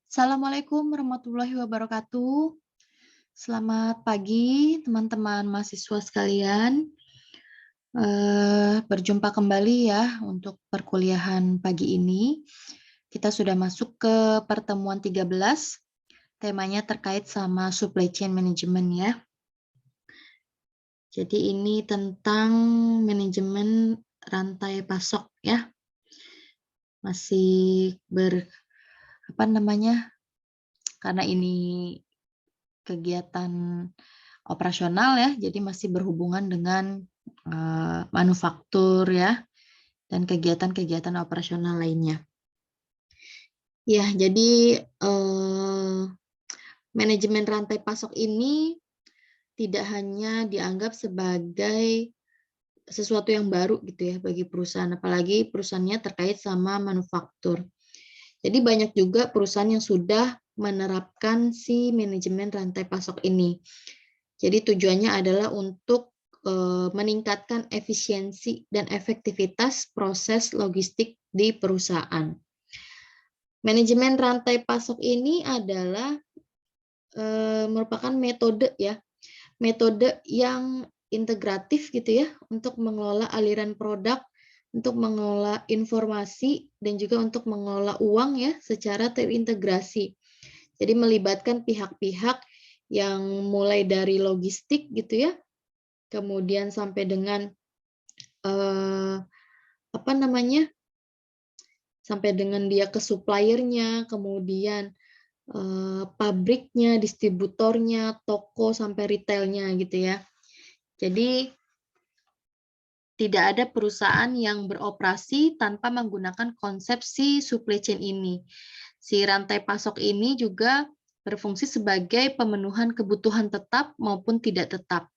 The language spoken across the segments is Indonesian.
Assalamualaikum warahmatullahi wabarakatuh. Selamat pagi teman-teman mahasiswa sekalian. Berjumpa kembali ya untuk perkuliahan pagi ini. Kita sudah masuk ke pertemuan 13. Temanya terkait sama supply chain management ya. Jadi ini tentang manajemen rantai pasok ya. Masih karena ini kegiatan operasional ya, jadi masih berhubungan dengan manufaktur ya, dan kegiatan-kegiatan operasional lainnya. Ya, jadi manajemen rantai pasok ini tidak hanya dianggap sebagai sesuatu yang baru gitu ya bagi perusahaan, apalagi perusahaannya terkait sama manufaktur. Jadi banyak juga perusahaan yang sudah menerapkan si manajemen rantai pasok ini. Jadi tujuannya adalah untuk meningkatkan efisiensi dan efektivitas proses logistik di perusahaan. Manajemen rantai pasok ini adalah merupakan metode yang integratif gitu ya untuk mengelola aliran produk, untuk mengelola informasi dan juga untuk mengelola uang ya secara terintegrasi. Jadi melibatkan pihak-pihak yang mulai dari logistik gitu ya, kemudian sampai dengan sampai dengan dia ke suppliernya, kemudian pabriknya, distributornya, toko sampai retailnya gitu ya. Jadi tidak ada perusahaan yang beroperasi tanpa menggunakan konsep si supply chain ini. Si rantai pasok ini juga berfungsi sebagai pemenuhan kebutuhan tetap maupun tidak tetap.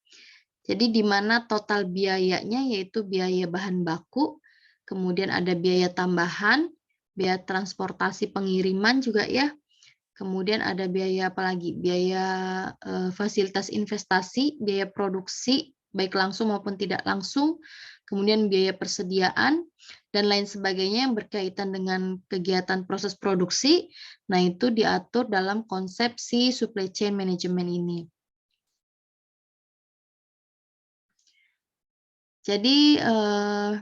Jadi di mana total biayanya yaitu biaya bahan baku, kemudian ada biaya tambahan, biaya transportasi pengiriman juga ya, kemudian ada biaya apalagi, biaya fasilitas investasi, biaya produksi, baik langsung maupun tidak langsung, kemudian biaya persediaan, dan lain sebagainya yang berkaitan dengan kegiatan proses produksi. Nah, itu diatur dalam konsepsi supply chain management ini. Jadi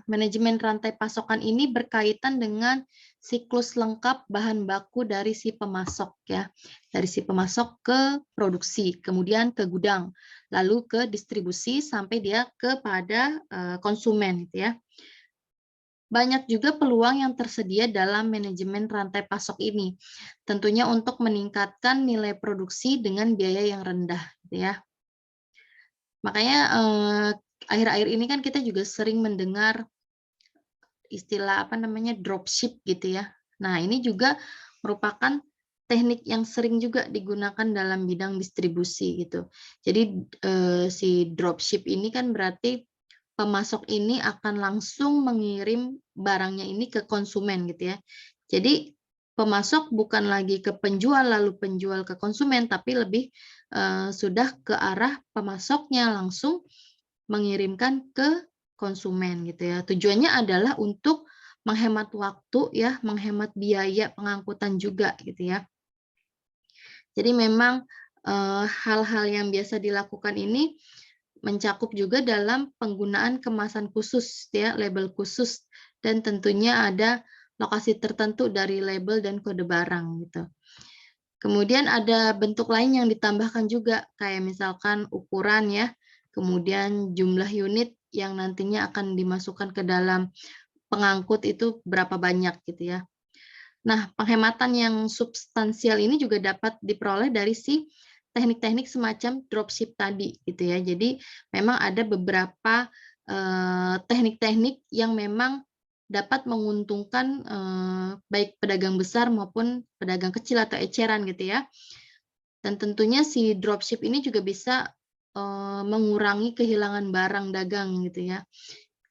manajemen rantai pasokan ini berkaitan dengan siklus lengkap bahan baku dari si pemasok ya, dari si pemasok ke produksi, kemudian ke gudang, lalu ke distribusi sampai dia kepada konsumen gitu ya. Banyak juga peluang yang tersedia dalam manajemen rantai pasok ini, tentunya untuk meningkatkan nilai produksi dengan biaya yang rendah gitu ya. Makanya akhir-akhir ini kan kita juga sering mendengar istilah dropship gitu ya. Nah, ini juga merupakan teknik yang sering juga digunakan dalam bidang distribusi gitu. Jadi si dropship ini kan berarti pemasok ini akan langsung mengirim barangnya ini ke konsumen gitu ya. Jadi pemasok bukan lagi ke penjual lalu penjual ke konsumen, tapi lebih sudah ke arah pemasoknya langsung mengirimkan ke konsumen gitu ya. Tujuannya adalah untuk menghemat waktu ya, menghemat biaya pengangkutan juga gitu ya. Jadi memang hal-hal yang biasa dilakukan ini mencakup juga dalam penggunaan kemasan khusus ya, label khusus, dan tentunya ada lokasi tertentu dari label dan kode barang gitu. Kemudian ada bentuk lain yang ditambahkan juga, kayak misalkan ukuran ya, kemudian jumlah unit yang nantinya akan dimasukkan ke dalam pengangkut itu berapa banyak gitu ya. Nah, penghematan yang substansial ini juga dapat diperoleh dari si teknik-teknik semacam dropship tadi gitu ya. Jadi memang ada beberapa teknik-teknik yang memang dapat menguntungkan baik pedagang besar maupun pedagang kecil atau eceran gitu ya. Dan tentunya si dropship ini juga bisa mengurangi kehilangan barang dagang gitu ya.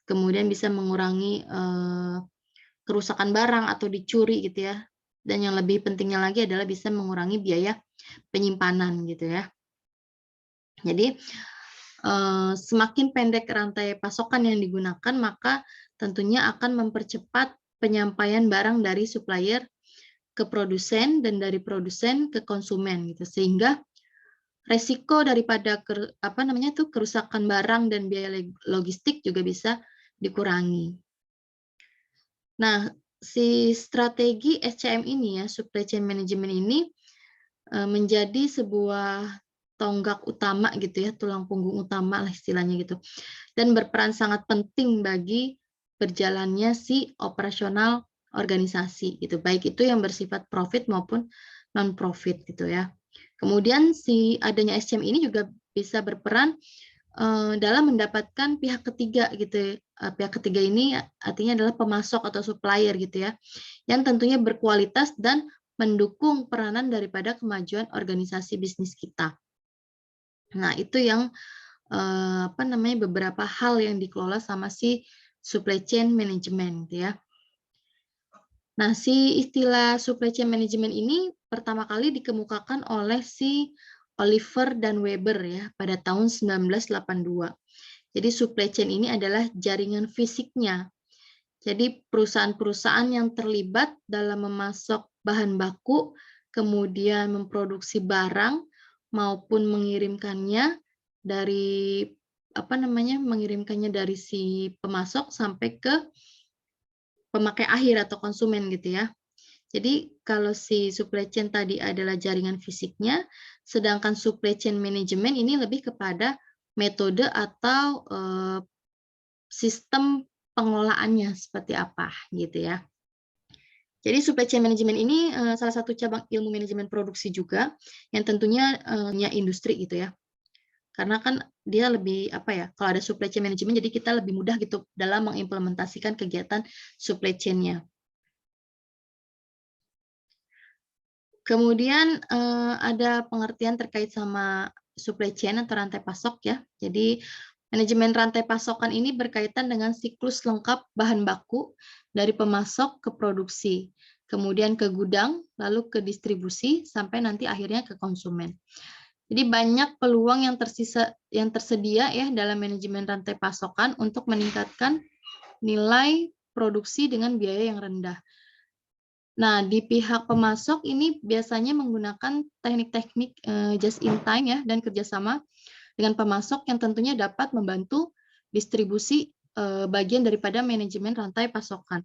Kemudian bisa mengurangi kerusakan barang atau dicuri gitu ya. Dan yang lebih pentingnya lagi adalah bisa mengurangi biaya penyimpanan gitu ya. Jadi semakin pendek rantai pasokan yang digunakan, maka tentunya akan mempercepat penyampaian barang dari supplier ke produsen dan dari produsen ke konsumen gitu. Sehingga resiko daripada kerusakan barang dan biaya logistik juga bisa dikurangi. Nah, si strategi SCM ini ya, supply chain management ini menjadi sebuah tonggak utama gitu ya, tulang punggung utama lah istilahnya gitu. Dan berperan sangat penting bagi berjalannya si operasional organisasi gitu. Baik itu yang bersifat profit maupun non profit gitu ya. Kemudian si adanya SCM ini juga bisa berperan dalam mendapatkan pihak ketiga gitu. Pihak ketiga ini artinya adalah pemasok atau supplier gitu ya, yang tentunya berkualitas dan mendukung peranan daripada kemajuan organisasi bisnis kita. Nah, itu yang beberapa hal yang dikelola sama si supply chain management gitu ya. Nah, si istilah supply chain management ini pertama kali dikemukakan oleh si Oliver dan Weber ya pada tahun 1982. Jadi supply chain ini adalah jaringan fisiknya. Jadi perusahaan-perusahaan yang terlibat dalam memasok bahan baku, kemudian memproduksi barang maupun mengirimkannya dari mengirimkannya dari si pemasok sampai ke pemakai akhir atau konsumen gitu ya. Jadi kalau si supply chain tadi adalah jaringan fisiknya, sedangkan supply chain management ini lebih kepada metode atau sistem pengelolaannya seperti apa gitu ya. Jadi supply chain management ini salah satu cabang ilmu manajemen produksi juga yang tentunya industri gitu ya. Karena kan dia lebih kalau ada supply chain management jadi kita lebih mudah gitu dalam mengimplementasikan kegiatan supply chain-nya. Kemudian ada pengertian terkait sama supply chain atau rantai pasok ya. Jadi manajemen rantai pasokan ini berkaitan dengan siklus lengkap bahan baku dari pemasok ke produksi, kemudian ke gudang, lalu ke distribusi sampai nanti akhirnya ke konsumen. Jadi banyak peluang yang tersedia ya dalam manajemen rantai pasokan untuk meningkatkan nilai produksi dengan biaya yang rendah. Nah, di pihak pemasok ini biasanya menggunakan teknik-teknik just in time ya dan kerjasama dengan pemasok yang tentunya dapat membantu distribusi bagian daripada manajemen rantai pasokan.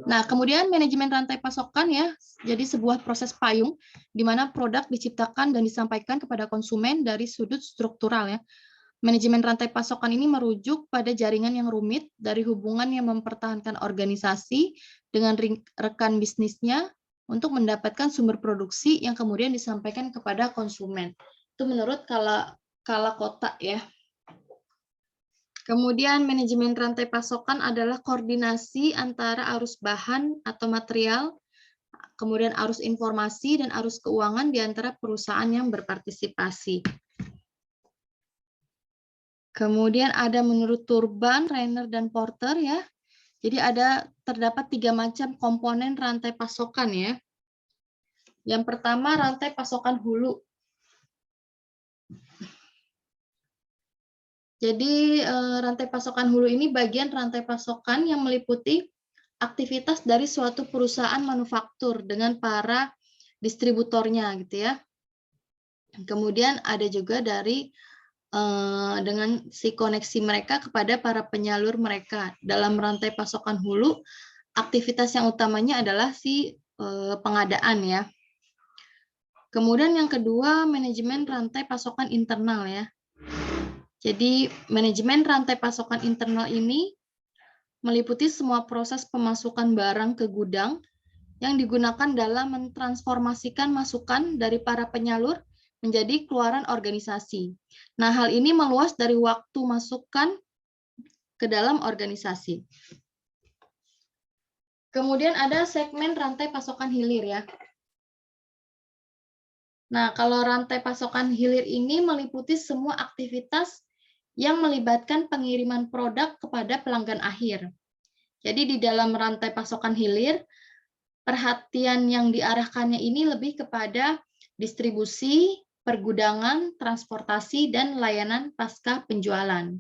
Nah, kemudian manajemen rantai pasokan ya, jadi sebuah proses payung di mana produk diciptakan dan disampaikan kepada konsumen dari sudut struktural ya. Manajemen rantai pasokan ini merujuk pada jaringan yang rumit dari hubungan yang mempertahankan organisasi dengan rekan bisnisnya untuk mendapatkan sumber produksi yang kemudian disampaikan kepada konsumen. Itu menurut Kala Kota ya. Kemudian manajemen rantai pasokan adalah koordinasi antara arus bahan atau material, kemudian arus informasi dan arus keuangan di antara perusahaan yang berpartisipasi. Kemudian ada menurut Turban, Rainer, dan Porter ya. Jadi terdapat 3 macam komponen rantai pasokan ya. Yang pertama rantai pasokan hulu. Jadi rantai pasokan hulu ini bagian rantai pasokan yang meliputi aktivitas dari suatu perusahaan manufaktur dengan para distributornya gitu ya. Kemudian ada juga dengan si koneksi mereka kepada para penyalur mereka. Dalam rantai pasokan hulu, aktivitas yang utamanya adalah si pengadaan ya. Kemudian yang kedua, manajemen rantai pasokan internal ya. Jadi manajemen rantai pasokan internal ini meliputi semua proses pemasukan barang ke gudang yang digunakan dalam mentransformasikan masukan dari para penyalur menjadi keluaran organisasi. Nah, hal ini meluas dari waktu masukan ke dalam organisasi. Kemudian ada segmen rantai pasokan hilir ya. Nah, kalau rantai pasokan hilir ini meliputi semua aktivitas yang melibatkan pengiriman produk kepada pelanggan akhir. Jadi di dalam rantai pasokan hilir, perhatian yang diarahkannya ini lebih kepada distribusi, pergudangan, transportasi, dan layanan pasca penjualan.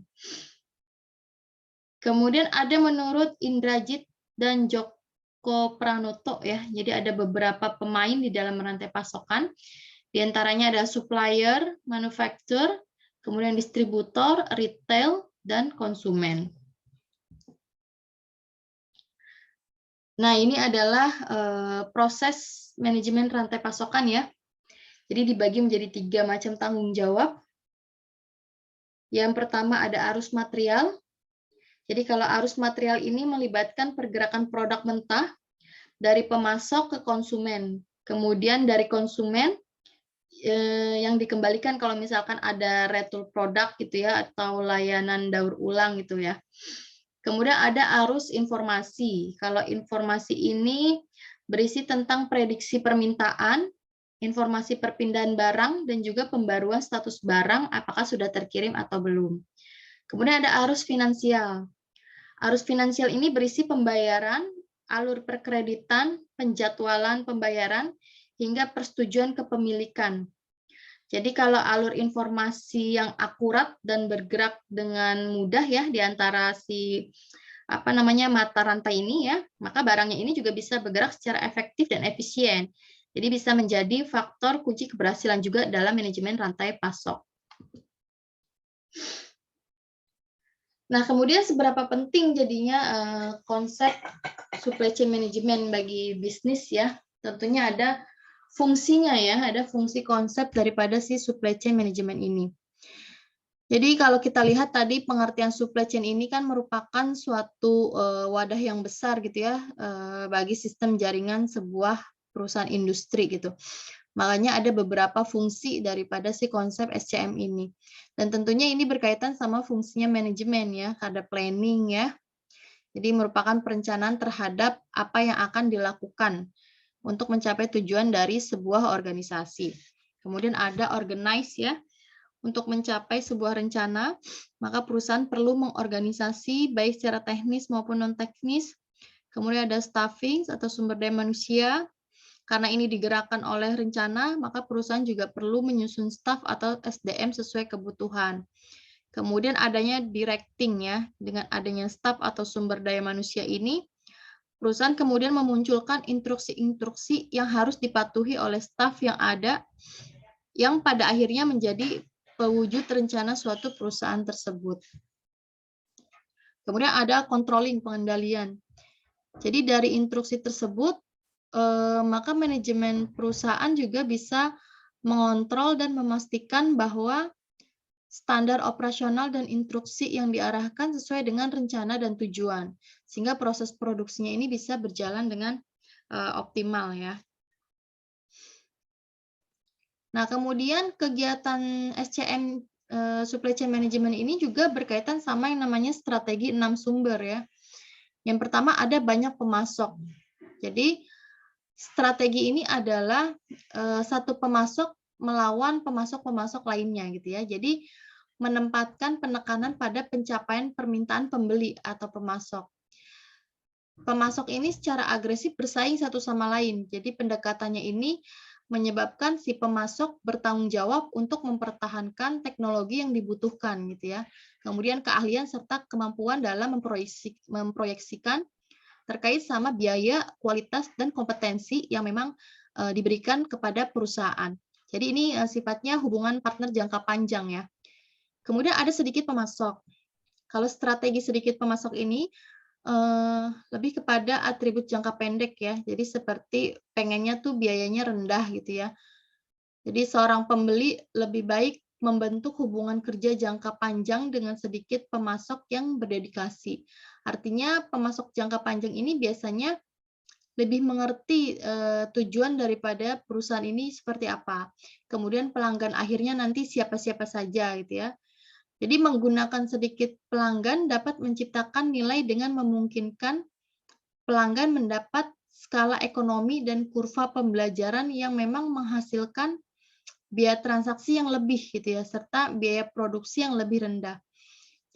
Kemudian ada menurut Indrajit dan Joko Pranoto ya. Jadi ada beberapa pemain di dalam rantai pasokan. Di antaranya ada supplier, manufacturer, kemudian distributor, retail, dan konsumen. Nah, ini adalah proses manajemen rantai pasokan ya. Jadi dibagi menjadi 3 macam tanggung jawab. Yang pertama ada arus material. Jadi kalau arus material ini melibatkan pergerakan produk mentah dari pemasok ke konsumen. Kemudian dari konsumen yang dikembalikan kalau misalkan ada return produk gitu ya, atau layanan daur ulang gitu ya. Kemudian ada arus informasi. Kalau informasi ini berisi tentang prediksi permintaan, informasi perpindahan barang, dan juga pembaruan status barang apakah sudah terkirim atau belum. Kemudian ada arus finansial. Arus finansial ini berisi pembayaran, alur perkreditan, penjadwalan pembayaran, hingga persetujuan kepemilikan. Jadi kalau alur informasi yang akurat dan bergerak dengan mudah ya di antara mata rantai ini ya, maka barangnya ini juga bisa bergerak secara efektif dan efisien. Jadi bisa menjadi faktor kunci keberhasilan juga dalam manajemen rantai pasok. Nah, kemudian seberapa penting jadinya konsep supply chain management bagi bisnis ya? Tentunya ada fungsinya ya, ada fungsi konsep daripada si supply chain management ini. Jadi kalau kita lihat tadi pengertian supply chain ini kan merupakan suatu wadah yang besar gitu ya bagi sistem jaringan sebuah perusahaan industri gitu. Makanya ada beberapa fungsi daripada si konsep SCM ini. Dan tentunya ini berkaitan sama fungsinya manajemen ya, ada planning ya. Jadi merupakan perencanaan terhadap apa yang akan dilakukan untuk mencapai tujuan dari sebuah organisasi. Kemudian ada organize ya. Untuk mencapai sebuah rencana, maka perusahaan perlu mengorganisasi baik secara teknis maupun non-teknis. Kemudian ada staffing atau sumber daya manusia. Karena ini digerakkan oleh rencana, maka perusahaan juga perlu menyusun staf atau SDM sesuai kebutuhan. Kemudian adanya directing ya, dengan adanya staf atau sumber daya manusia ini, perusahaan kemudian memunculkan instruksi-instruksi yang harus dipatuhi oleh staf yang ada, yang pada akhirnya menjadi pewujud rencana suatu perusahaan tersebut. Kemudian ada controlling, pengendalian. Jadi dari instruksi tersebut, maka manajemen perusahaan juga bisa mengontrol dan memastikan bahwa standar operasional dan instruksi yang diarahkan sesuai dengan rencana dan tujuan, sehingga proses produksinya ini bisa berjalan dengan optimal ya. Nah, kemudian kegiatan SCM supply chain management ini juga berkaitan sama yang namanya strategi 6 sumber ya. Yang pertama ada banyak pemasok. Jadi strategi ini adalah satu pemasok melawan pemasok-pemasok lainnya gitu ya. Jadi menempatkan penekanan pada pencapaian permintaan pembeli atau pemasok. Pemasok ini secara agresif bersaing satu sama lain. Jadi pendekatannya ini menyebabkan si pemasok bertanggung jawab untuk mempertahankan teknologi yang dibutuhkan gitu ya. Kemudian keahlian serta kemampuan dalam memproyeksikan terkait sama biaya, kualitas, dan kompetensi yang memang diberikan kepada perusahaan. Jadi ini sifatnya hubungan partner jangka panjang ya. Kemudian ada sedikit pemasok. Kalau strategi sedikit pemasok ini lebih kepada atribut jangka pendek ya. Jadi seperti pengennya tuh biayanya rendah gitu ya. Jadi seorang pembeli lebih baik membentuk hubungan kerja jangka panjang dengan sedikit pemasok yang berdedikasi. Artinya pemasok jangka panjang ini biasanya lebih mengerti tujuan daripada perusahaan ini seperti apa. Kemudian pelanggan akhirnya nanti siapa-siapa saja gitu ya. Jadi menggunakan sedikit pelanggan dapat menciptakan nilai dengan memungkinkan pelanggan mendapat skala ekonomi dan kurva pembelajaran yang memang menghasilkan biaya transaksi yang lebih gitu ya, serta biaya produksi yang lebih rendah.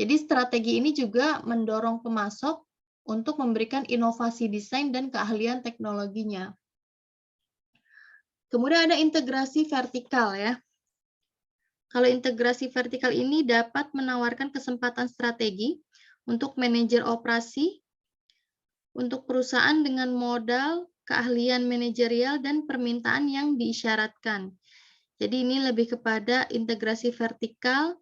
Jadi strategi ini juga mendorong pemasok untuk memberikan inovasi desain dan keahlian teknologinya. Kemudian ada integrasi vertikal ya. Kalau integrasi vertikal ini dapat menawarkan kesempatan strategi Untuk manajer operasi, untuk perusahaan dengan modal, keahlian manajerial, dan permintaan yang diisyaratkan. Jadi ini lebih kepada integrasi vertikal,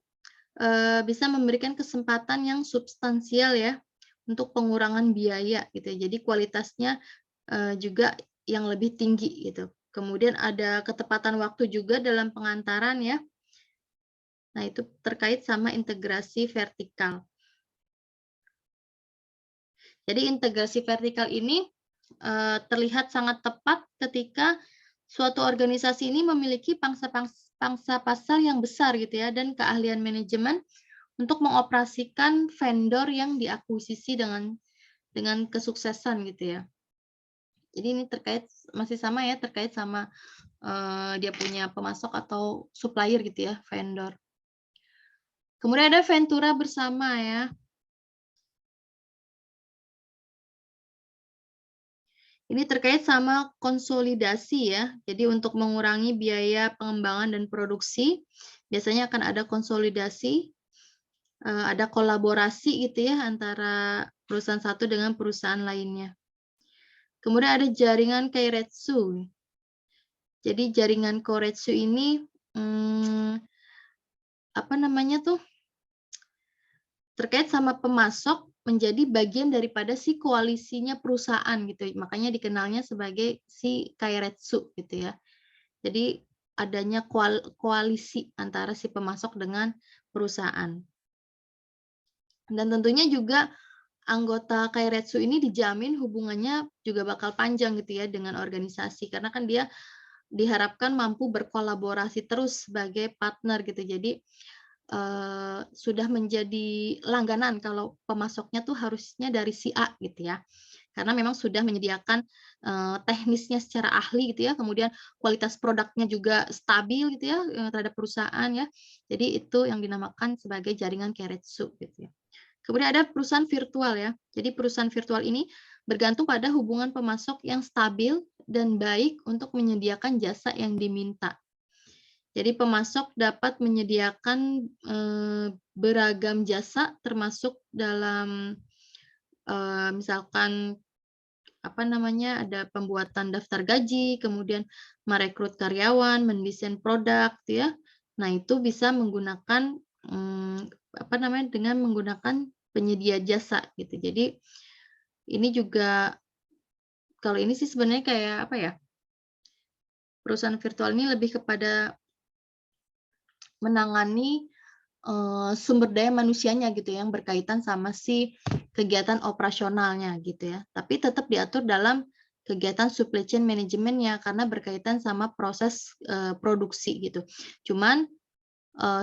bisa memberikan kesempatan yang substansial ya, untuk pengurangan biaya gitu ya. Jadi kualitasnya juga yang lebih tinggi gitu. Kemudian ada ketepatan waktu juga dalam pengantaran ya. Nah, itu terkait sama integrasi vertikal. Jadi integrasi vertikal ini terlihat sangat tepat ketika suatu organisasi ini memiliki pangsa pasar yang besar gitu ya, dan keahlian manajemen untuk mengoperasikan vendor yang diakuisisi dengan kesuksesan gitu ya. Jadi ini masih sama ya, terkait sama dia punya pemasok atau supplier gitu ya, vendor. Kemudian ada Ventura bersama ya. Ini terkait sama konsolidasi ya. Jadi untuk mengurangi biaya pengembangan dan produksi, biasanya akan ada konsolidasi, ada kolaborasi gitu ya antara perusahaan satu dengan perusahaan lainnya. Kemudian ada jaringan Keiretsu. Jadi jaringan Keiretsu ini apa namanya tuh? Terkait sama pemasok menjadi bagian daripada si koalisinya perusahaan gitu. Makanya dikenalnya sebagai si Keiretsu gitu ya. Jadi adanya koalisi antara si pemasok dengan perusahaan. Dan tentunya juga anggota Keiretsu ini dijamin hubungannya juga bakal panjang gitu ya dengan organisasi, karena kan dia diharapkan mampu berkolaborasi terus sebagai partner gitu. Jadi sudah menjadi langganan kalau pemasoknya tuh harusnya dari si A gitu ya. Karena memang sudah menyediakan teknisnya secara ahli gitu ya, kemudian kualitas produknya juga stabil gitu ya terhadap perusahaan ya. Jadi itu yang dinamakan sebagai jaringan Keiretsu gitu ya. Kemudian ada perusahaan virtual ya. Jadi perusahaan virtual ini bergantung pada hubungan pemasok yang stabil dan baik untuk menyediakan jasa yang diminta. Jadi pemasok dapat menyediakan beragam jasa termasuk dalam misalkan apa namanya, ada pembuatan daftar gaji, kemudian merekrut karyawan, mendesain produk gitu ya. Nah, itu bisa menggunakan apa namanya, dengan menggunakan penyedia jasa gitu. Jadi ini juga kalau ini sih sebenarnya kayak apa ya, perusahaan virtual ini lebih kepada menangani sumber daya manusianya gitu yang berkaitan sama si kegiatan operasionalnya gitu ya. Tapi tetap diatur dalam kegiatan supply chain manajemennya karena berkaitan sama proses produksi gitu. Cuman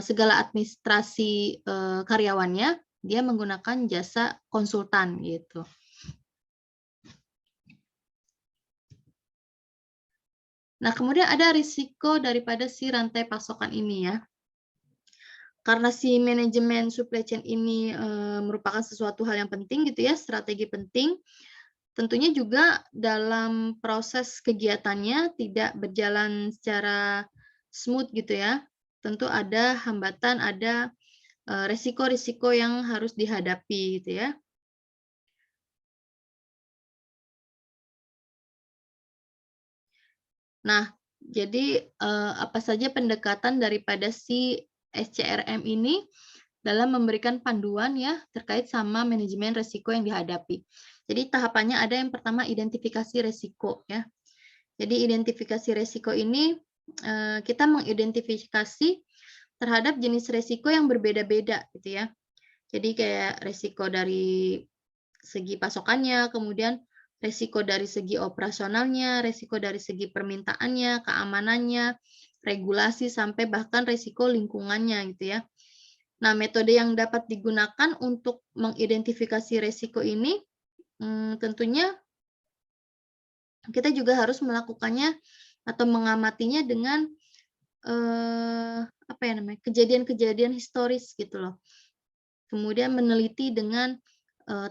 segala administrasi karyawannya dia menggunakan jasa konsultan gitu. Nah, kemudian ada risiko daripada si rantai pasokan ini ya. Karena si manajemen supply chain ini merupakan sesuatu hal yang penting gitu ya, strategi penting, tentunya juga dalam proses kegiatannya tidak berjalan secara smooth gitu ya. Tentu ada hambatan, ada resiko-risiko yang harus dihadapi gitu ya. Nah, jadi apa saja pendekatan daripada si SCRM ini dalam memberikan panduan ya terkait sama manajemen risiko yang dihadapi. Jadi tahapannya ada yang pertama identifikasi risiko ya. Jadi identifikasi risiko ini kita mengidentifikasi terhadap jenis risiko yang berbeda-beda gitu ya. Jadi kayak risiko dari segi pasokannya, kemudian risiko dari segi operasionalnya, risiko dari segi permintaannya, keamanannya, regulasi, sampai bahkan risiko lingkungannya gitu ya. Nah, metode yang dapat digunakan untuk mengidentifikasi risiko ini tentunya kita juga harus melakukannya atau mengamatinya dengan apa ya namanya, kejadian-kejadian historis gitu loh. Kemudian meneliti dengan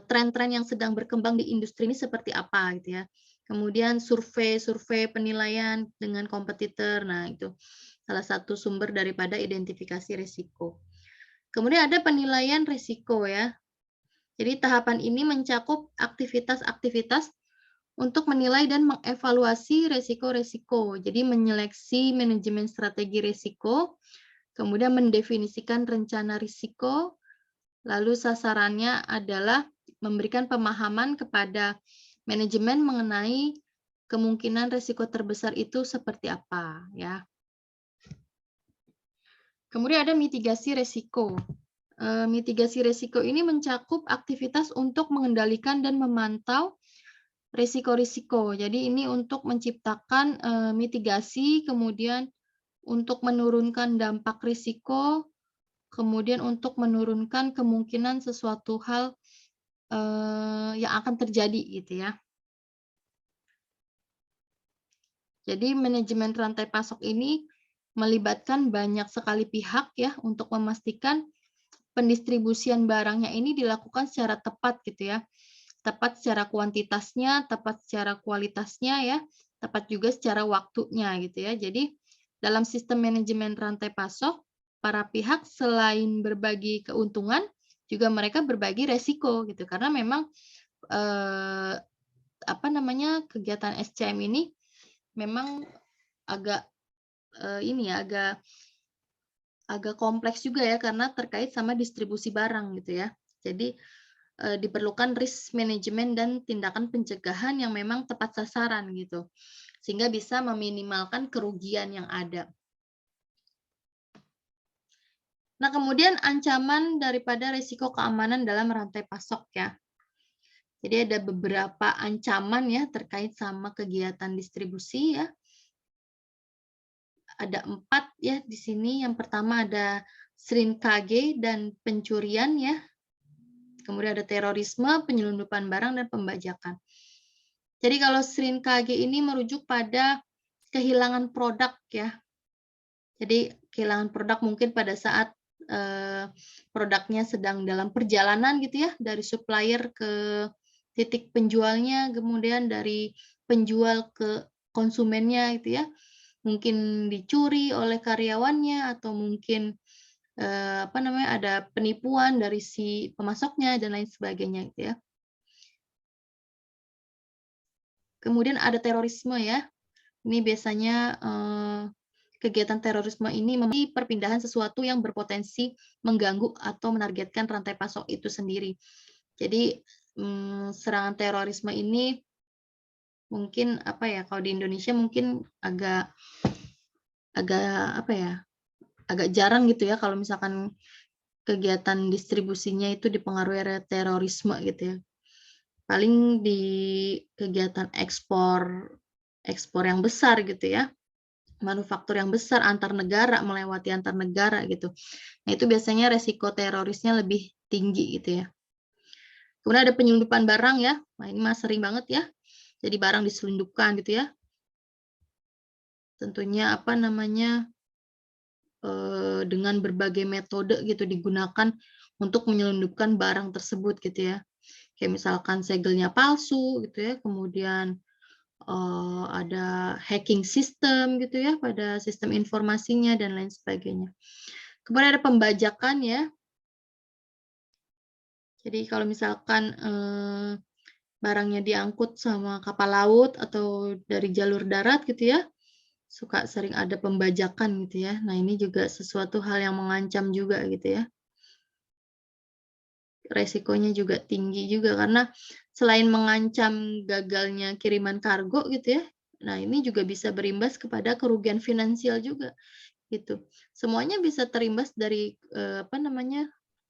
tren-tren yang sedang berkembang di industri ini seperti apa gitu ya. Kemudian survei penilaian dengan kompetitor. Nah, itu salah satu sumber daripada identifikasi risiko. Kemudian ada penilaian risiko ya. Jadi tahapan ini mencakup aktivitas-aktivitas untuk menilai dan mengevaluasi resiko-resiko. Jadi menyeleksi manajemen strategi risiko, kemudian mendefinisikan rencana risiko, lalu sasarannya adalah memberikan pemahaman kepada manajemen mengenai kemungkinan risiko terbesar itu seperti apa, ya. Kemudian ada mitigasi risiko. Mitigasi risiko ini mencakup aktivitas untuk mengendalikan dan memantau risiko-risiko. Jadi ini untuk menciptakan mitigasi, kemudian untuk menurunkan dampak risiko, kemudian untuk menurunkan kemungkinan sesuatu hal yang akan terjadi gitu ya. Jadi manajemen rantai pasok ini melibatkan banyak sekali pihak ya untuk memastikan pendistribusian barangnya ini dilakukan secara tepat gitu ya. Tepat secara kuantitasnya, tepat secara kualitasnya ya, tepat juga secara waktunya gitu ya. Jadi dalam sistem manajemen rantai pasok, para pihak selain berbagi keuntungan, juga mereka berbagi resiko gitu. Karena memang kegiatan SCM ini memang agak agak kompleks juga ya karena terkait sama distribusi barang gitu ya. Jadi diperlukan risk management dan tindakan pencegahan yang memang tepat sasaran gitu. Sehingga bisa meminimalkan kerugian yang ada. Nah, kemudian ancaman daripada risiko keamanan dalam rantai pasok ya. Jadi ada beberapa ancaman ya terkait sama kegiatan distribusi ya. Ada 4 ya di sini. Yang pertama ada shrinkage dan pencurian ya. Kemudian ada terorisme, penyelundupan barang, dan pembajakan. Jadi kalau shrinkage ini merujuk pada kehilangan produk ya. Jadi kehilangan produk mungkin pada saat produknya sedang dalam perjalanan gitu ya, dari supplier ke titik penjualnya, kemudian dari penjual ke konsumennya gitu ya. Mungkin dicuri oleh karyawannya atau mungkin ada penipuan dari si pemasoknya dan lain sebagainya gitu ya. Kemudian ada terorisme ya. Ini biasanya kegiatan terorisme ini memiliki perpindahan sesuatu yang berpotensi mengganggu atau menargetkan rantai pasok itu sendiri. Jadi serangan terorisme ini mungkin kalau di Indonesia mungkin agak jarang gitu ya kalau misalkan kegiatan distribusinya itu dipengaruhi oleh terorisme gitu ya. Paling di kegiatan ekspor yang besar gitu ya. Manufaktur yang besar antar negara, melewati antar negara gitu. Nah, itu biasanya resiko terorisnya lebih tinggi gitu ya. Kemudian ada penyelundupan barang ya. Nah, ini mah sering banget ya. Jadi barang diselundupkan gitu ya. Tentunya dengan berbagai metode gitu digunakan untuk menyelundupkan barang tersebut gitu ya. Kayak misalkan segelnya palsu gitu ya, kemudian ada hacking sistem gitu ya pada sistem informasinya dan lain sebagainya. Kemudian ada pembajakan ya. Jadi kalau misalkan barangnya diangkut sama kapal laut atau dari jalur darat gitu ya, suka sering ada pembajakan gitu ya. Nah, ini juga sesuatu hal yang mengancam juga gitu ya. Resikonya juga tinggi juga karena selain mengancam gagalnya kiriman kargo gitu ya, nah ini juga bisa berimbas kepada kerugian finansial juga gitu. Semuanya bisa terimbas dari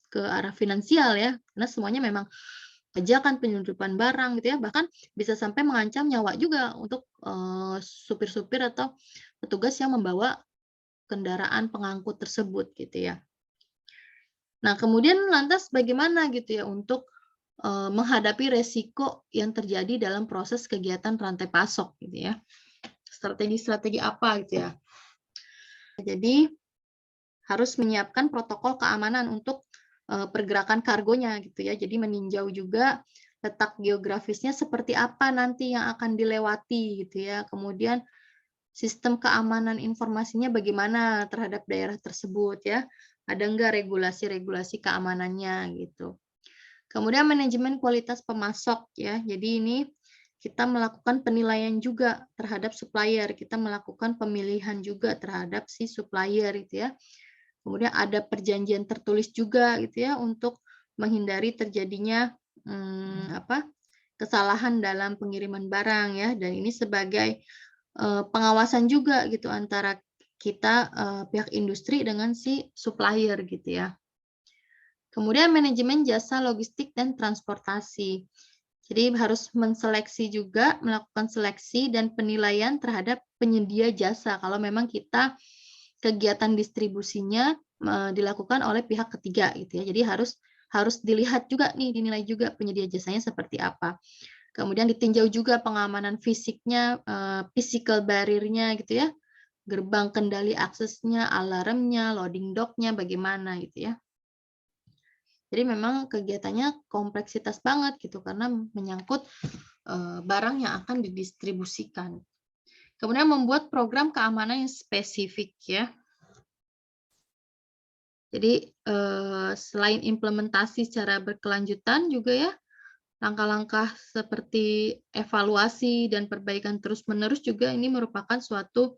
ke arah finansial ya, karena semuanya memang pajakan, penyelundupan barang gitu ya, bahkan bisa sampai mengancam nyawa juga untuk supir-supir atau petugas yang membawa kendaraan pengangkut tersebut gitu ya. Nah, kemudian lantas bagaimana gitu ya untuk menghadapi resiko yang terjadi dalam proses kegiatan rantai pasok gitu ya. Strategi-strategi apa gitu ya. Jadi harus menyiapkan protokol keamanan untuk pergerakan kargonya gitu ya. Jadi meninjau juga letak geografisnya seperti apa nanti yang akan dilewati gitu ya. Kemudian sistem keamanan informasinya bagaimana terhadap daerah tersebut ya. Ada enggak regulasi-regulasi keamanannya gitu. Kemudian manajemen kualitas pemasok ya. Jadi ini kita melakukan penilaian juga terhadap supplier, kita melakukan pemilihan juga terhadap si supplier gitu ya. Kemudian ada perjanjian tertulis juga gitu ya untuk menghindari terjadinya kesalahan dalam pengiriman barang ya, dan ini sebagai pengawasan juga gitu antara kita pihak industri dengan si supplier gitu ya. Kemudian manajemen jasa logistik dan transportasi. Jadi harus menseleksi juga, melakukan seleksi dan penilaian terhadap penyedia jasa kalau memang kita kegiatan distribusinya dilakukan oleh pihak ketiga gitu ya. Jadi harus dilihat juga nih, dinilai juga penyedia jasanya seperti apa. Kemudian ditinjau juga pengamanan fisiknya, physical barrier-nya gitu ya, gerbang kendali aksesnya, alarmnya, loading dock-nya bagaimana gitu ya. Jadi memang kegiatannya kompleksitas banget gitu karena menyangkut barang yang akan didistribusikan. Kemudian membuat program keamanan yang spesifik ya. Jadi selain implementasi secara berkelanjutan juga ya, langkah-langkah seperti evaluasi dan perbaikan terus-menerus juga ini merupakan suatu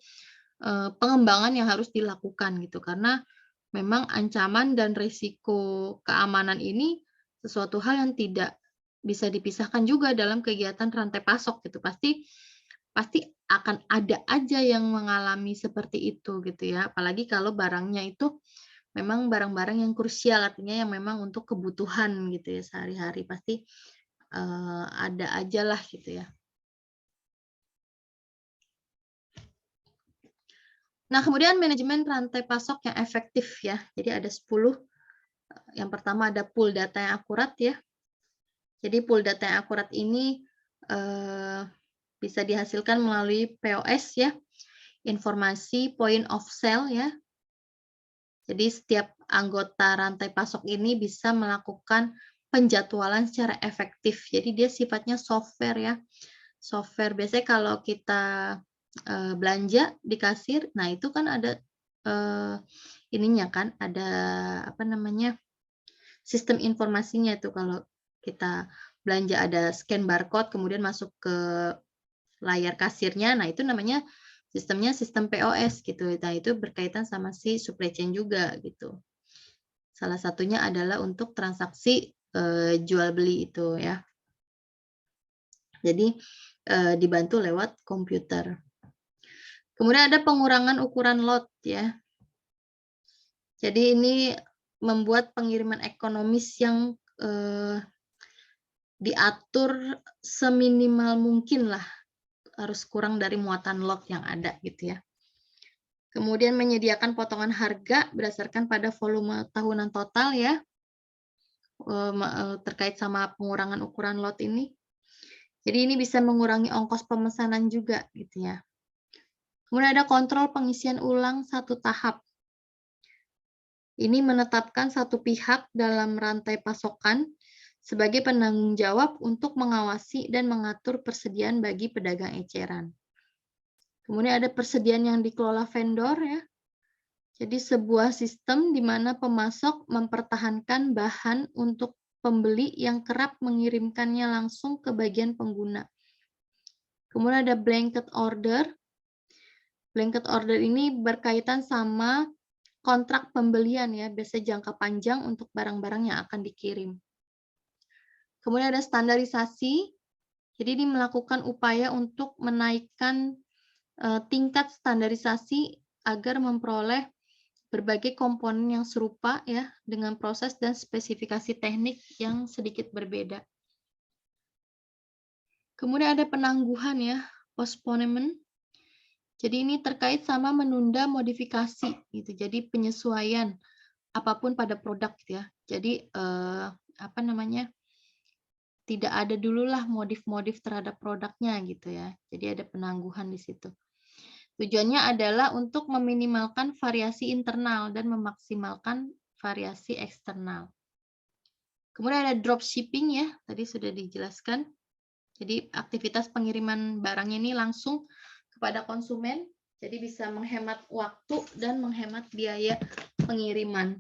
pengembangan yang harus dilakukan gitu karena memang ancaman dan risiko keamanan ini sesuatu hal yang tidak bisa dipisahkan juga dalam kegiatan rantai pasok gitu. Pasti akan ada aja yang mengalami seperti itu gitu ya. Apalagi kalau barangnya itu memang barang-barang yang krusial, artinya yang memang untuk kebutuhan gitu ya sehari-hari. Pasti ada aja lah gitu ya. Nah, kemudian manajemen rantai pasok yang efektif ya. Jadi ada 10. Yang pertama ada pool data yang akurat ya. Jadi pool data yang akurat ini bisa dihasilkan melalui POS ya, informasi point of sale ya. Jadi setiap anggota rantai pasok ini bisa melakukan penjadwalan secara efektif. Jadi dia sifatnya software ya. Software biasanya kalau kita belanja di kasir, nah itu kan ada ininya kan, ada apa namanya, sistem informasinya itu kalau kita belanja ada scan barcode kemudian masuk ke layar kasirnya, nah itu namanya sistemnya sistem POS gitu. Nah itu berkaitan sama si supply chain juga gitu. Salah satunya adalah untuk transaksi jual beli itu ya. Jadi dibantu lewat komputer. Kemudian ada pengurangan ukuran lot ya. Jadi ini membuat pengiriman ekonomis yang diatur seminimal mungkin lah, harus kurang dari muatan lot yang ada gitu ya. Kemudian menyediakan potongan harga berdasarkan pada volume tahunan total ya, terkait sama pengurangan ukuran lot ini. Jadi ini bisa mengurangi ongkos pemesanan juga gitu ya. Kemudian ada kontrol pengisian ulang satu tahap. Ini menetapkan satu pihak dalam rantai pasokan sebagai penanggung jawab untuk mengawasi dan mengatur persediaan bagi pedagang eceran. Kemudian ada persediaan yang dikelola vendor ya. Jadi sebuah sistem di mana pemasok mempertahankan bahan untuk pembeli yang kerap mengirimkannya langsung ke bagian pengguna. Kemudian ada blanket order. Blanket order ini berkaitan sama kontrak pembelian ya, biasanya jangka panjang untuk barang-barang yang akan dikirim. Kemudian ada standarisasi, jadi ini melakukan upaya untuk menaikkan tingkat standarisasi agar memperoleh berbagai komponen yang serupa ya dengan proses dan spesifikasi teknik yang sedikit berbeda. Kemudian ada penangguhan ya, postponement. Jadi ini terkait sama menunda modifikasi gitu. Jadi penyesuaian apapun pada produk gitu ya. Jadi apa namanya? Tidak ada dululah modif-modif terhadap produknya gitu ya. Jadi ada penangguhan di situ. Tujuannya adalah untuk meminimalkan variasi internal dan memaksimalkan variasi eksternal. Kemudian ada dropshipping ya, tadi sudah dijelaskan. Jadi aktivitas pengiriman barangnya ini langsung kepada konsumen, jadi bisa menghemat waktu dan menghemat biaya pengiriman.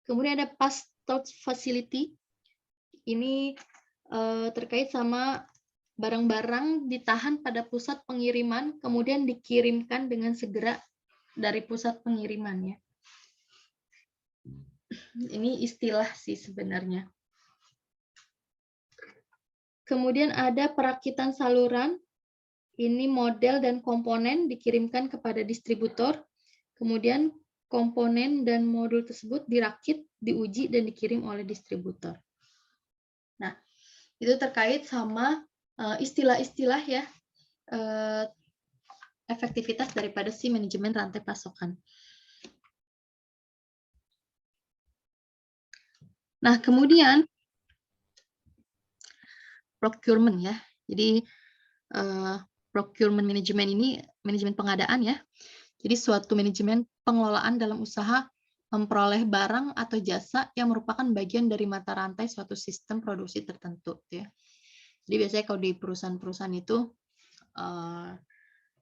Kemudian ada post-touch facility. ini terkait sama barang-barang ditahan pada pusat pengiriman, kemudian dikirimkan dengan segera dari pusat pengiriman ya. Ini istilah sih sebenarnya. Kemudian ada perakitan saluran. Ini model dan komponen dikirimkan kepada distributor. Kemudian komponen dan modul tersebut dirakit, diuji, dan dikirim oleh distributor. Nah, itu terkait sama istilah-istilah ya, efektivitas daripada si manajemen rantai pasokan. Nah, kemudian procurement ya. Jadi procurement management ini manajemen pengadaan ya. Jadi suatu manajemen pengelolaan dalam usaha memperoleh barang atau jasa yang merupakan bagian dari mata rantai suatu sistem produksi tertentu ya. Jadi biasanya kalau di perusahaan-perusahaan itu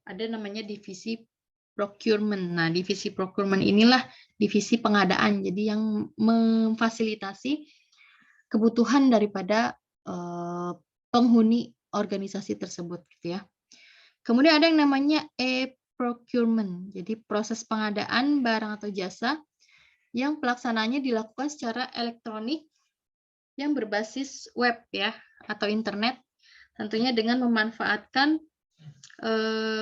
ada namanya divisi procurement. Nah, divisi procurement inilah divisi pengadaan. Jadi yang memfasilitasi kebutuhan daripada penghuni organisasi tersebut gitu ya. Kemudian ada yang namanya e-procurement. Jadi proses pengadaan barang atau jasa yang pelaksananya dilakukan secara elektronik yang berbasis web ya atau internet, tentunya dengan memanfaatkan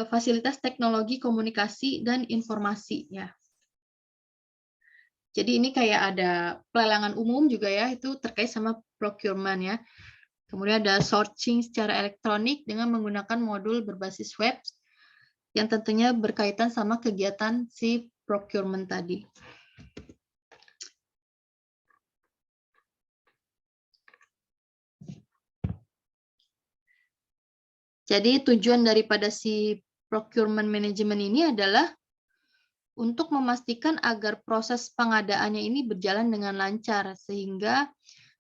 fasilitas teknologi komunikasi dan informasi ya. Jadi ini kayak ada pelelangan umum juga ya, itu terkait sama procurement ya. Kemudian ada sourcing secara elektronik dengan menggunakan modul berbasis web yang tentunya berkaitan sama kegiatan si procurement tadi. Jadi tujuan daripada si procurement management ini adalah untuk memastikan agar proses pengadaannya ini berjalan dengan lancar sehingga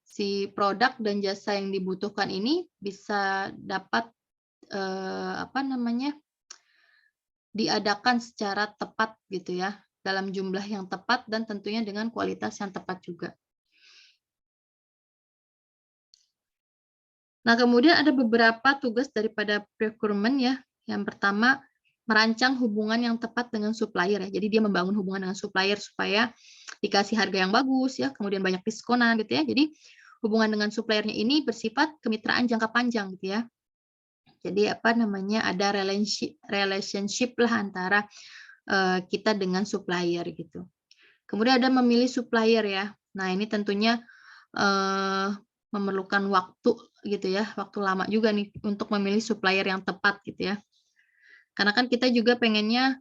si produk dan jasa yang dibutuhkan ini bisa dapat diadakan secara tepat gitu ya, dalam jumlah yang tepat dan tentunya dengan kualitas yang tepat juga. Nah, kemudian ada beberapa tugas daripada procurement ya. Yang pertama, merancang hubungan yang tepat dengan supplier ya. Jadi dia membangun hubungan dengan supplier supaya dikasih harga yang bagus ya, kemudian banyak diskonan gitu ya. Jadi hubungan dengan suppliernya ini bersifat kemitraan jangka panjang gitu ya. Jadi ada relationship lah antara kita dengan supplier gitu. Kemudian ada memilih supplier ya. Nah, ini tentunya memerlukan waktu gitu ya, waktu lama juga nih untuk memilih supplier yang tepat gitu ya. Karena kan kita juga pengennya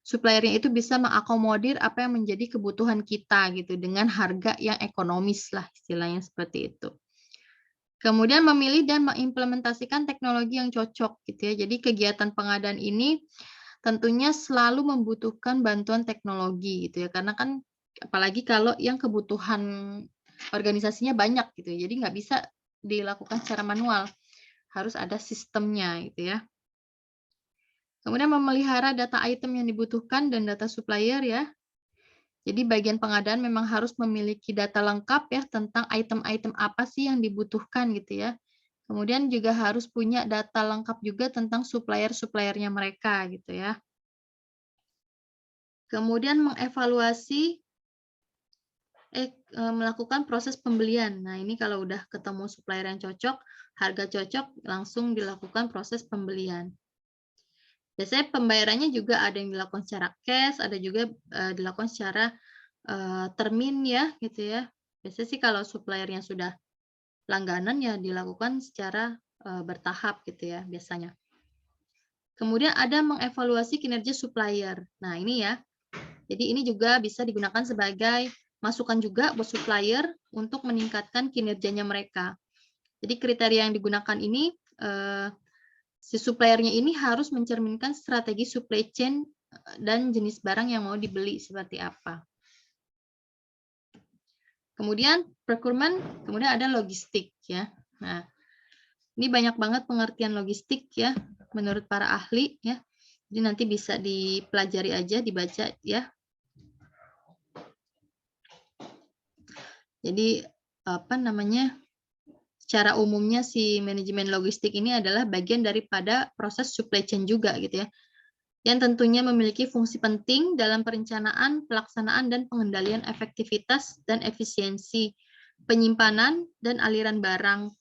suppliernya itu bisa mengakomodir apa yang menjadi kebutuhan kita gitu dengan harga yang ekonomis lah istilahnya seperti itu. Kemudian memilih dan mengimplementasikan teknologi yang cocok gitu ya. Jadi kegiatan pengadaan ini tentunya selalu membutuhkan bantuan teknologi gitu ya. Karena kan apalagi kalau yang kebutuhan organisasinya banyak gitu ya. Jadi nggak bisa dilakukan secara manual. Harus ada sistemnya gitu ya. Kemudian memelihara data item yang dibutuhkan dan data supplier ya. Jadi bagian pengadaan memang harus memiliki data lengkap ya tentang item-item apa sih yang dibutuhkan gitu ya. Kemudian juga harus punya data lengkap juga tentang supplier-suppliernya mereka gitu ya. Kemudian mengevaluasi melakukan proses pembelian. Nah, ini kalau udah ketemu supplier yang cocok, harga cocok, langsung dilakukan proses pembelian. Biasanya pembayarannya juga ada yang dilakukan secara cash, ada juga dilakukan secara termin ya, gitu ya. Biasanya sih kalau suppliernya sudah langganan ya dilakukan secara bertahap gitu ya biasanya. Kemudian ada mengevaluasi kinerja supplier. Nah, ini ya. Jadi ini juga bisa digunakan sebagai masukan juga buat supplier untuk meningkatkan kinerjanya mereka. Jadi kriteria yang digunakan ini si suppliernya ini harus mencerminkan strategi supply chain dan jenis barang yang mau dibeli seperti apa. Kemudian procurement, kemudian ada logistik ya. Nah, ini banyak banget pengertian logistik ya menurut para ahli ya. Jadi nanti bisa dipelajari aja, dibaca ya. Jadi apa namanya, secara umumnya si manajemen logistik ini adalah bagian daripada proses supply chain juga gitu ya, yang tentunya memiliki fungsi penting dalam perencanaan, pelaksanaan, dan pengendalian efektivitas dan efisiensi penyimpanan dan aliran barang,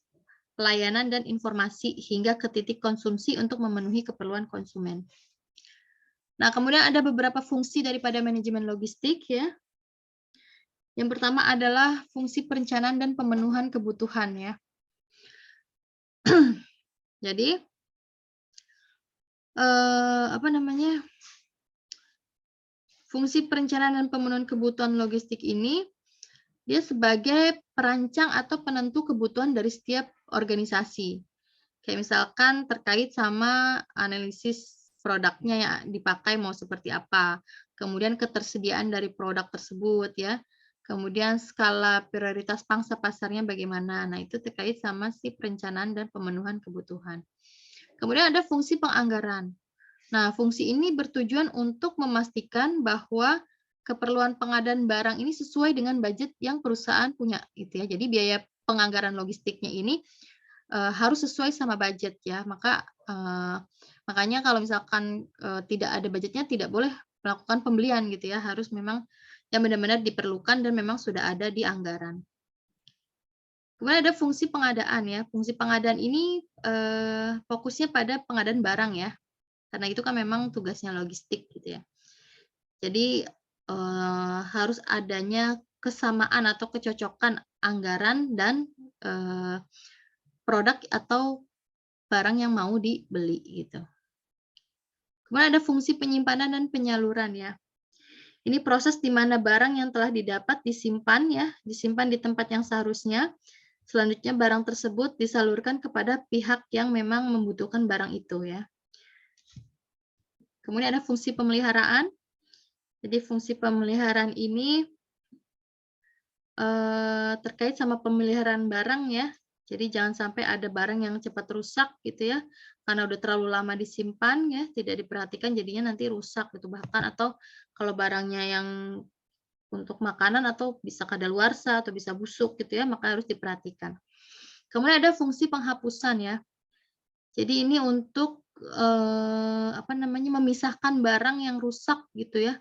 pelayanan, dan informasi hingga ke titik konsumsi untuk memenuhi keperluan konsumen. Nah, kemudian ada beberapa fungsi daripada manajemen logistik ya. Yang pertama adalah fungsi perencanaan dan pemenuhan kebutuhan ya. Jadi apa namanya? Fungsi perencanaan dan pemenuhan kebutuhan logistik ini dia sebagai perancang atau penentu kebutuhan dari setiap organisasi. Kayak misalkan terkait sama analisis produknya yang dipakai mau seperti apa, kemudian ketersediaan dari produk tersebut ya, kemudian skala prioritas pangsa pasarnya bagaimana. Nah, itu terkait sama si perencanaan dan pemenuhan kebutuhan. Kemudian ada fungsi penganggaran. Nah, fungsi ini bertujuan untuk memastikan bahwa keperluan pengadaan barang ini sesuai dengan budget yang perusahaan punya gitu ya. Jadi biaya penganggaran logistiknya ini harus sesuai sama budget ya. Makanya kalau misalkan tidak ada budgetnya tidak boleh melakukan pembelian gitu ya. Harus memang yang benar-benar diperlukan dan memang sudah ada di anggaran. Kemudian ada fungsi pengadaan ya. Fungsi pengadaan ini fokusnya pada pengadaan barang ya. Karena itu kan memang tugasnya logistik gitu ya. Jadi harus adanya kesamaan atau kecocokan anggaran dan produk atau barang yang mau dibeli gitu. Kemudian ada fungsi penyimpanan dan penyaluran ya. Ini proses di mana barang yang telah didapat disimpan ya, disimpan di tempat yang seharusnya. Selanjutnya barang tersebut disalurkan kepada pihak yang memang membutuhkan barang itu ya. Kemudian ada fungsi pemeliharaan. Jadi fungsi pemeliharaan ini terkait sama pemeliharaan barang ya. Jadi jangan sampai ada barang yang cepat rusak gitu ya, karena udah terlalu lama disimpan ya, tidak diperhatikan jadinya nanti rusak gitu. Bahkan atau kalau barangnya yang untuk makanan atau bisa kadaluarsa atau bisa busuk gitu ya, maka harus diperhatikan. Kemudian ada fungsi penghapusan ya. Jadi ini untuk apa namanya, memisahkan barang yang rusak gitu ya.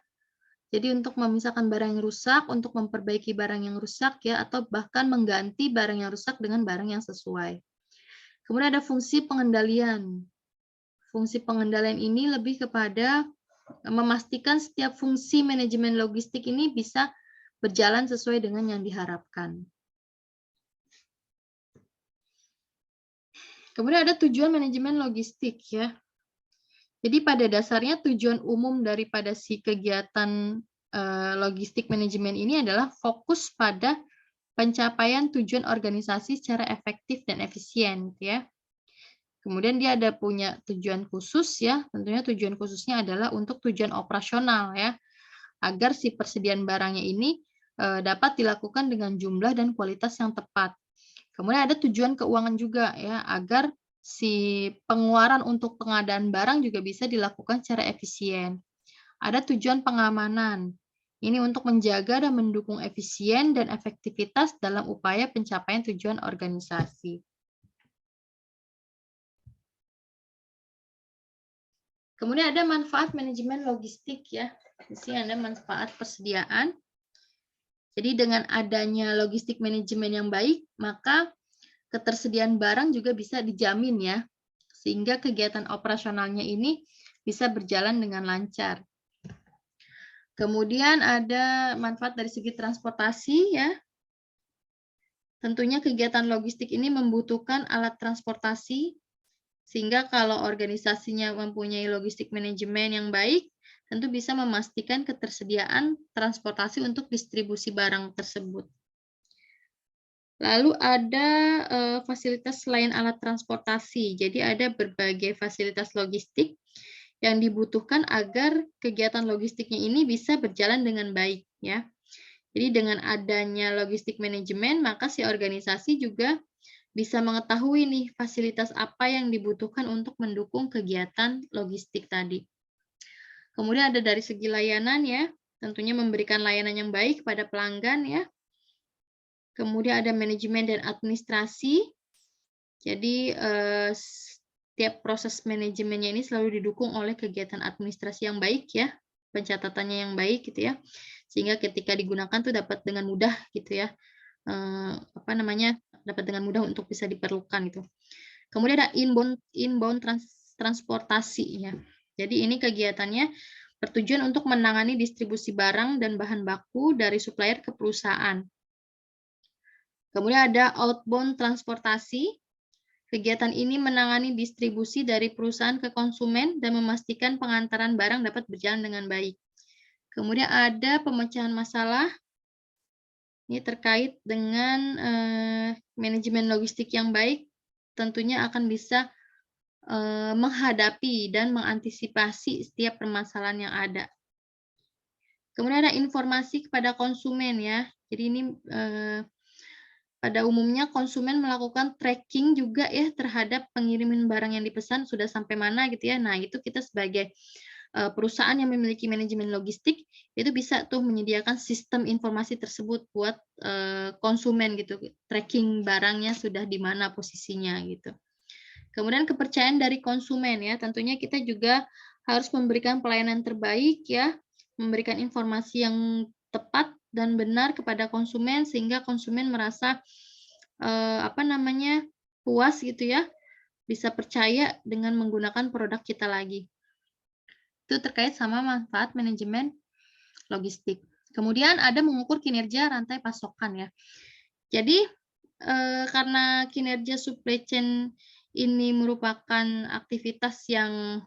Jadi untuk memisahkan barang yang rusak, untuk memperbaiki barang yang rusak ya, atau bahkan mengganti barang yang rusak dengan barang yang sesuai. Kemudian ada fungsi pengendalian. Fungsi pengendalian ini lebih kepada memastikan setiap fungsi manajemen logistik ini bisa berjalan sesuai dengan yang diharapkan. Kemudian ada tujuan manajemen logistik ya. Jadi pada dasarnya tujuan umum daripada si kegiatan logistik manajemen ini adalah fokus pada pencapaian tujuan organisasi secara efektif dan efisien ya. Kemudian dia ada punya tujuan khusus ya, tentunya tujuan khususnya adalah untuk tujuan operasional ya, agar si persediaan barangnya ini dapat dilakukan dengan jumlah dan kualitas yang tepat. Kemudian ada tujuan keuangan juga ya, agar si pengeluaran untuk pengadaan barang juga bisa dilakukan secara efisien. Ada tujuan pengamanan. Ini untuk menjaga dan mendukung efisien dan efektivitas dalam upaya pencapaian tujuan organisasi. Kemudian ada manfaat manajemen logistik ya. Di sini ada manfaat persediaan. Jadi dengan adanya logistik manajemen yang baik, maka ketersediaan barang juga bisa dijamin ya. Sehingga kegiatan operasionalnya ini bisa berjalan dengan lancar. Kemudian ada manfaat dari segi transportasi ya. Tentunya kegiatan logistik ini membutuhkan alat transportasi, sehingga kalau organisasinya mempunyai logistik manajemen yang baik, tentu bisa memastikan ketersediaan transportasi untuk distribusi barang tersebut. Lalu ada fasilitas selain alat transportasi. Jadi ada berbagai fasilitas logistik yang dibutuhkan agar kegiatan logistiknya ini bisa berjalan dengan baik ya. Jadi dengan adanya logistik manajemen, maka si organisasi juga bisa mengetahui nih fasilitas apa yang dibutuhkan untuk mendukung kegiatan logistik tadi. Kemudian ada dari segi layanan ya, tentunya memberikan layanan yang baik pada pelanggan ya. Kemudian ada manajemen dan administrasi. Jadi setiap proses manajemennya ini selalu didukung oleh kegiatan administrasi yang baik ya, pencatatannya yang baik gitu ya, sehingga ketika digunakan tuh dapat dengan mudah gitu ya, dapat dengan mudah untuk bisa diperlukan gitu. Kemudian ada inbound transportasi ya. Jadi ini kegiatannya bertujuan untuk menangani distribusi barang dan bahan baku dari supplier ke perusahaan. Kemudian ada outbound transportasi. Kegiatan ini menangani distribusi dari perusahaan ke konsumen dan memastikan pengantaran barang dapat berjalan dengan baik. Kemudian ada pemecahan masalah. Ini terkait dengan manajemen logistik yang baik, tentunya akan bisa menghadapi dan mengantisipasi setiap permasalahan yang ada. Kemudian ada informasi kepada konsumen ya. Jadi ini pada umumnya konsumen melakukan tracking juga ya terhadap pengiriman barang yang dipesan sudah sampai mana gitu ya. Nah, itu kita sebagai perusahaan yang memiliki manajemen logistik itu bisa tuh menyediakan sistem informasi tersebut buat konsumen gitu, tracking barangnya sudah di mana posisinya gitu. Kemudian kepercayaan dari konsumen ya, tentunya kita juga harus memberikan pelayanan terbaik ya, memberikan informasi yang tepat dan benar kepada konsumen sehingga konsumen merasa puas gitu ya, bisa percaya dengan menggunakan produk kita lagi. Itu terkait sama manfaat manajemen logistik. Kemudian ada mengukur kinerja rantai pasokan ya. Jadi karena kinerja supply chain ini merupakan aktivitas yang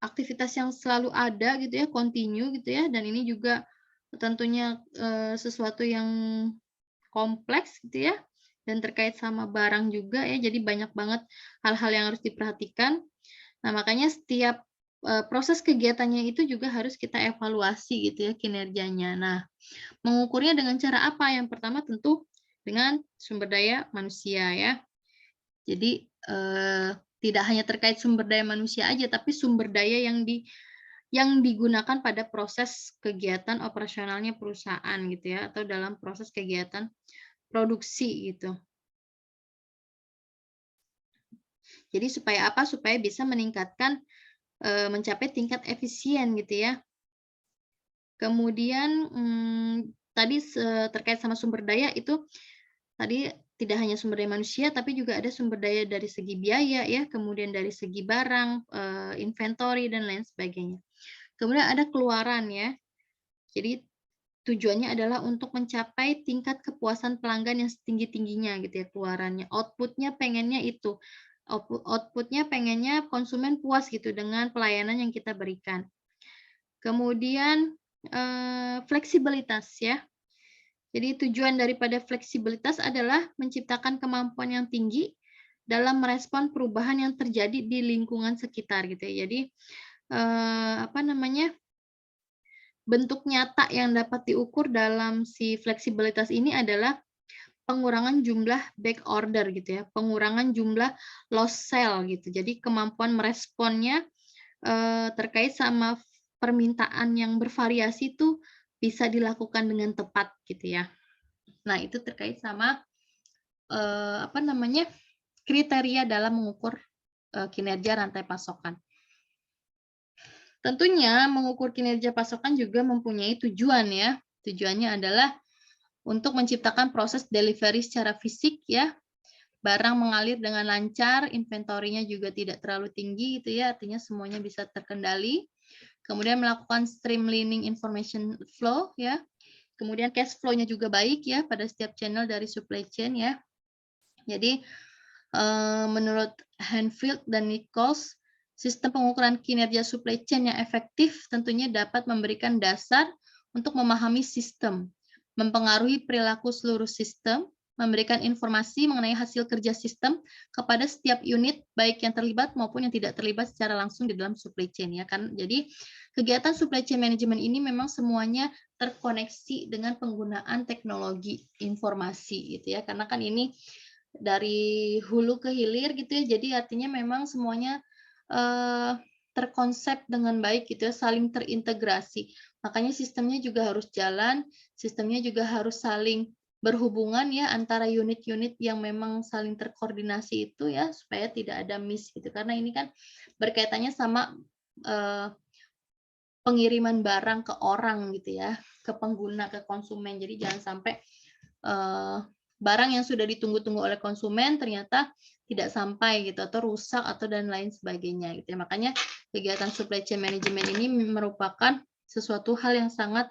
aktivitas yang selalu ada gitu ya, continue gitu ya, dan ini juga tentunya sesuatu yang kompleks gitu ya, dan terkait sama barang juga ya, jadi banyak banget hal-hal yang harus diperhatikan. Nah, makanya setiap proses kegiatannya itu juga harus kita evaluasi gitu ya kinerjanya. Nah, mengukurnya dengan cara apa? Yang pertama tentu dengan sumber daya manusia ya. Jadi tidak hanya terkait sumber daya manusia aja, tapi sumber daya yang digunakan pada proses kegiatan operasionalnya perusahaan gitu ya, atau dalam proses kegiatan produksi gitu. Jadi supaya apa? Supaya bisa meningkatkan mencapai tingkat efisien gitu ya. Kemudian tadi terkait sama sumber daya itu tadi tidak hanya sumber daya manusia, tapi juga ada sumber daya dari segi biaya ya, kemudian dari segi barang, inventory dan lain sebagainya. Kemudian ada keluaran ya. Jadi tujuannya adalah untuk mencapai tingkat kepuasan pelanggan yang setinggi-tingginya gitu ya keluarannya. Output-nya pengennya itu. Output-nya pengennya konsumen puas gitu dengan pelayanan yang kita berikan. Kemudian fleksibilitas ya. Jadi tujuan daripada fleksibilitas adalah menciptakan kemampuan yang tinggi dalam merespon perubahan yang terjadi di lingkungan sekitar gitu ya. Jadi bentuk nyata yang dapat diukur dalam si fleksibilitas ini adalah pengurangan jumlah back order gitu ya, pengurangan jumlah lost sale gitu. Jadi kemampuan meresponnya terkait sama permintaan yang bervariasi itu bisa dilakukan dengan tepat gitu ya. Nah, itu terkait sama kriteria dalam mengukur kinerja rantai pasokan. Tentunya mengukur kinerja pasokan juga mempunyai tujuan ya. Tujuannya adalah untuk menciptakan proses delivery secara fisik ya. Barang mengalir dengan lancar, inventorinya juga tidak terlalu tinggi gitu ya, artinya semuanya bisa terkendali. Kemudian melakukan streamlining information flow ya. Kemudian cash flow-nya juga baik ya pada setiap channel dari supply chain ya. Jadi menurut Hanfield dan Nichols, sistem pengukuran kinerja supply chain yang efektif tentunya dapat memberikan dasar untuk memahami sistem, mempengaruhi perilaku seluruh sistem, memberikan informasi mengenai hasil kerja sistem kepada setiap unit baik yang terlibat maupun yang tidak terlibat secara langsung di dalam supply chain ya kan. Jadi kegiatan supply chain management ini memang semuanya terkoneksi dengan penggunaan teknologi informasi gitu ya. Karena kan ini dari hulu ke hilir gitu ya. Jadi artinya memang semuanya terkonsep dengan baik gitu ya, saling terintegrasi. Makanya sistemnya juga harus jalan, sistemnya juga harus saling berhubungan ya antara unit-unit yang memang saling terkoordinasi itu ya, supaya tidak ada miss gitu. Karena ini kan berkaitannya sama pengiriman barang ke orang gitu ya, ke pengguna, ke konsumen. Jadi jangan sampai barang yang sudah ditunggu-tunggu oleh konsumen ternyata tidak sampai gitu, atau rusak atau dan lain sebagainya gitu ya. Makanya kegiatan supply chain management ini merupakan sesuatu hal yang sangat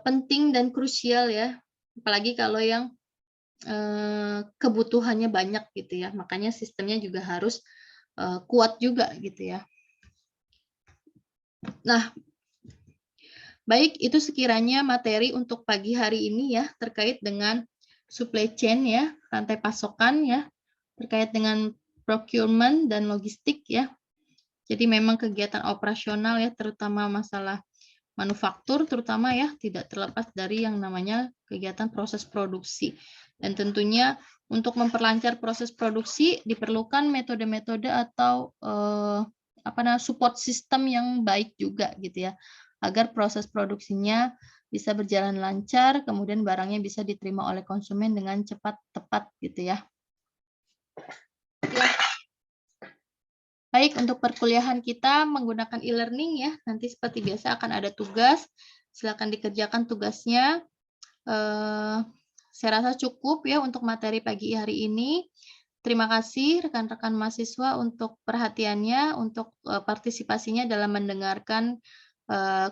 penting dan krusial ya, apalagi kalau yang kebutuhannya banyak gitu ya. Makanya sistemnya juga harus kuat juga gitu ya. Nah, baik, itu sekiranya materi untuk pagi hari ini ya, terkait dengan supply chain ya, rantai pasokan ya, terkait dengan procurement dan logistik ya. Jadi memang kegiatan operasional ya, terutama masalah manufaktur terutama ya, tidak terlepas dari yang namanya kegiatan proses produksi. Dan tentunya untuk memperlancar proses produksi diperlukan metode-metode atau support system yang baik juga gitu ya, agar proses produksinya bisa berjalan lancar, kemudian barangnya bisa diterima oleh konsumen dengan cepat, tepat gitu ya. Baik, untuk perkuliahan kita menggunakan e-learning ya, nanti seperti biasa akan ada tugas, silakan dikerjakan tugasnya. Saya rasa cukup ya untuk materi pagi hari ini. Terima kasih rekan-rekan mahasiswa untuk perhatiannya, untuk partisipasinya dalam mendengarkan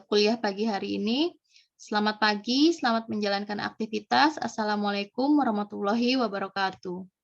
kuliah pagi hari ini. Selamat pagi, selamat menjalankan aktivitas. Assalamualaikum warahmatullahi wabarakatuh.